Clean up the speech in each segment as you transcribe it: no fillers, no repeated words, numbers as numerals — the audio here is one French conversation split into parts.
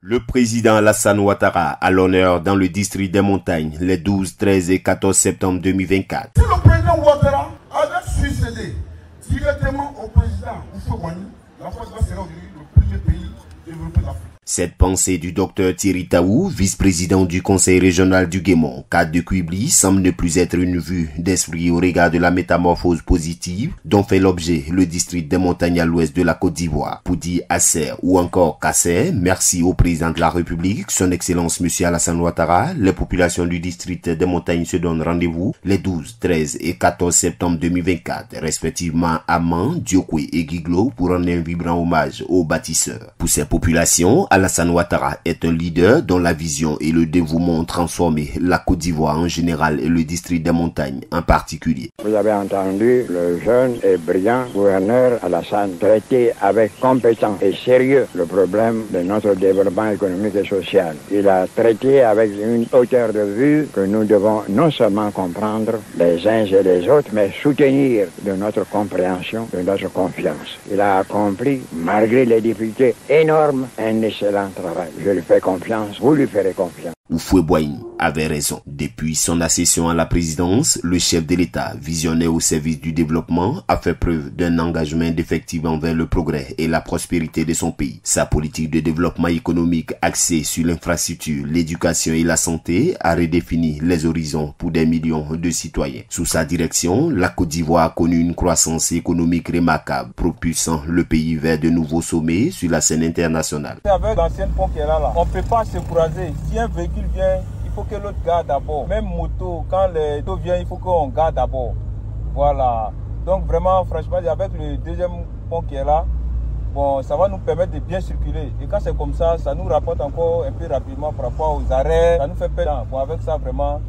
Le président Alassane Ouattara à l'honneur dans le district des montagnes les 12, 13 et 14 septembre 2024. Si le président Ouattara avait succédé directement au président Houphouët-Boigny, la France serait aujourd'hui le premier pays développé d'Afrique. Cette pensée du docteur Thierry Taou, vice-président du conseil régional du Guémont, cadre de Quibli, semble ne plus être une vue d'esprit au regard de la métamorphose positive dont fait l'objet le district des montagnes à l'ouest de la Côte d'Ivoire. Pour dire Asser ou encore Kasser, merci au président de la République, son excellence monsieur Alassane Ouattara, les populations du district des montagnes se donnent rendez-vous les 12, 13 et 14 septembre 2024, respectivement à Man, Diokwe et Guiglo pour rendre un vibrant hommage aux bâtisseurs. Pour ces populations, Alassane Ouattara est un leader dont la vision et le dévouement ont transformé la Côte d'Ivoire en général et le district des montagnes en particulier. Vous avez entendu le jeune et brillant gouverneur Alassane traiter avec compétence et sérieux le problème de notre développement économique et social. Il a traité avec une hauteur de vue que nous devons non seulement comprendre les uns et les autres, mais soutenir de notre compréhension, de notre confiance. Il a accompli, malgré les difficultés énormes, un excellent travail. Je lui fais confiance, vous lui ferez confiance. Houphouët-Boigny avait raison. Depuis son accession à la présidence, le chef de l'État, visionnaire au service du développement, a fait preuve d'un engagement indéfectible envers le progrès et la prospérité de son pays. Sa politique de développement économique axée sur l'infrastructure, l'éducation et la santé a redéfini les horizons pour des millions de citoyens. Sous sa direction, la Côte d'Ivoire a connu une croissance économique remarquable, propulsant le pays vers de nouveaux sommets sur la scène internationale. Avec l'ancienne pont qui est là, on ne peut pas se croiser. Si un véhicule vient, il faut que l'autre garde d'abord. Même moto, quand les motos viennent, il faut qu'on garde d'abord. Voilà. Donc vraiment, franchement, avec le deuxième pont qui est là, bon, ça va nous permettre de bien circuler. Et quand c'est comme ça, ça nous rapporte encore un peu rapidement par rapport aux arrêts. Ça nous fait perdre. Bon, avec ça, vraiment,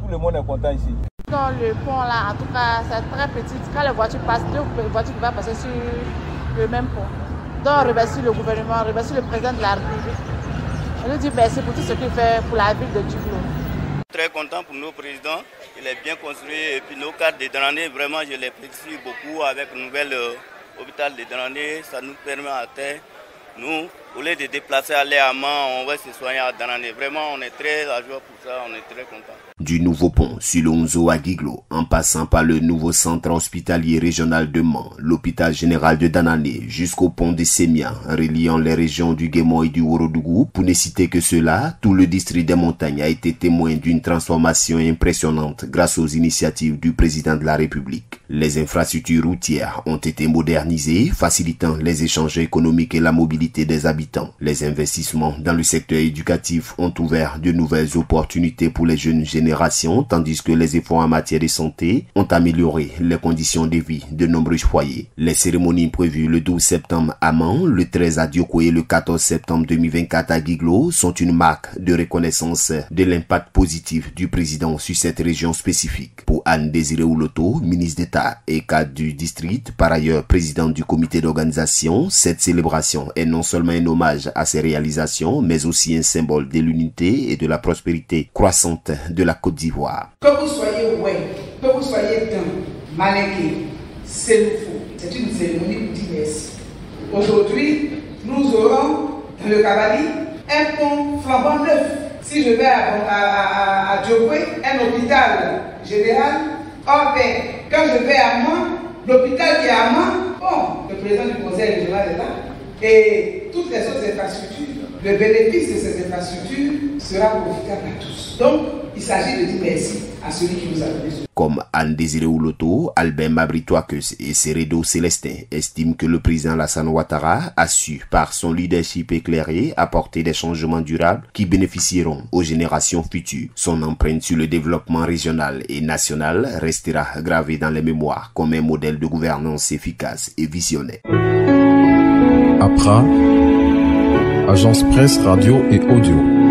tout le monde est content ici. Dans le pont là, en tout cas, c'est très petit. Quand les voitures passent, deux voitures vont passer sur le même pont. Donc, on remercie le gouvernement, on remercie le président de la République. On nous dit merci pour tout ce qu'il fait pour la ville de Djiblo. Très content pour nos présidents, il est bien construit et puis nos cadres de Danané, vraiment je les apprécie beaucoup avec le nouvel hôpital de Danané, ça nous permet à terre, nous, au lieu de déplacer aller à Man, on va se soigner à Danané. Vraiment on est très à joie pour ça, on est très content. Du nouveau pont sur le Onzo à Guiglo, en passant par le nouveau centre hospitalier régional de Man, l'hôpital général de Danané, jusqu'au pont de Sémia, reliant les régions du Guémont et du Ourodougou, pour ne citer que cela, tout le district des montagnes a été témoin d'une transformation impressionnante grâce aux initiatives du président de la République. Les infrastructures routières ont été modernisées, facilitant les échanges économiques et la mobilité des habitants. Les investissements dans le secteur éducatif ont ouvert de nouvelles opportunités pour les jeunes générations, tandis que les efforts en matière de santé ont amélioré les conditions de vie de nombreux foyers. Les cérémonies prévues le 12 septembre à Man, le 13 à Diokwe et le 14 septembre 2024 à Guiglo sont une marque de reconnaissance de l'impact positif du président sur cette région spécifique. Pour Anne-Désiré Ouloto, ministre d'État et cadre du district, par ailleurs président du comité d'organisation, cette célébration est non seulement un hommage à ses réalisations, mais aussi un symbole de l'unité et de la prospérité croissante de la Côte d'Ivoire. Que vous soyez que vous soyez d'un Malinké, c'est nouveau. C'est une cérémonie pour dire merci. Aujourd'hui, nous aurons dans le Kabali un pont flambant neuf. Si je vais à Diokwe, un hôpital général, quand je vais à Man, l'hôpital qui est à Man, bon, le président du conseil régional est là, et toutes les autres infrastructures, le bénéfice de ces infrastructures sera profitable à tous. Donc, il s'agit de dire merci à celui qui nous a donné ce. Comme Anne-Désiré Ouloto, Albin Mabritoakes et Seredo Célestin estiment que le président Alassane Ouattara a su, par son leadership éclairé, apporter des changements durables qui bénéficieront aux générations futures. Son empreinte sur le développement régional et national restera gravée dans les mémoires comme un modèle de gouvernance efficace et visionnaire. APRA, Agence Presse, Radio et Audio.